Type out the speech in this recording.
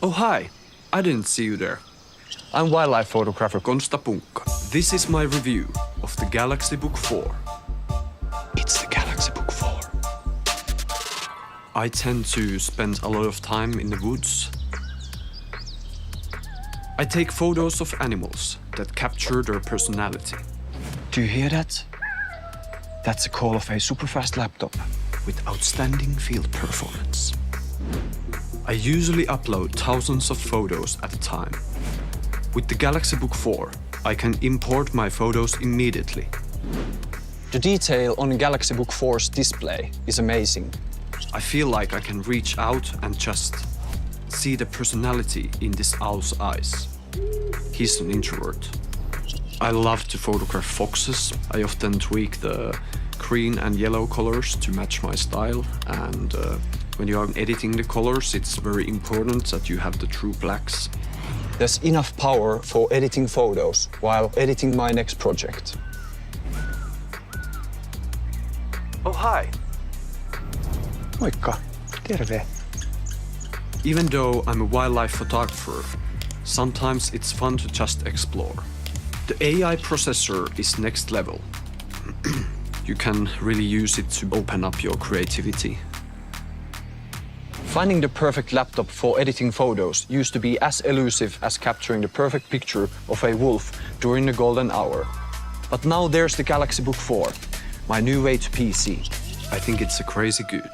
Oh, hi. I didn't see you there. I'm wildlife photographer Konsta Punkka. This is my review of the Galaxy Book 4. It's the Galaxy Book 4. I tend to spend a lot of time in the woods. I take photos of animals that capture their personality. Do you hear that? That's the call of a super fast laptop with outstanding field performance. I usually upload thousands of photos at a time. With the Galaxy Book 4, I can import my photos immediately. The detail on the Galaxy Book 4's display is amazing. I feel like I can reach out and just see the personality in this owl's eyes. He's an introvert. I love to photograph foxes. I often tweak the green and yellow colors to match my style, and when you are editing the colors, it's very important that you have the true blacks. There's enough power for editing photos while editing my next project. Oh, hi. Moikka, terve. Even though I'm a wildlife photographer, sometimes it's fun to just explore. The AI processor is next level. You can really use it to open up your creativity. Finding the perfect laptop for editing photos used to be as elusive as capturing the perfect picture of a wolf during the golden hour. But now there's the Galaxy Book 4, my new way to PC. I think it's a crazy good.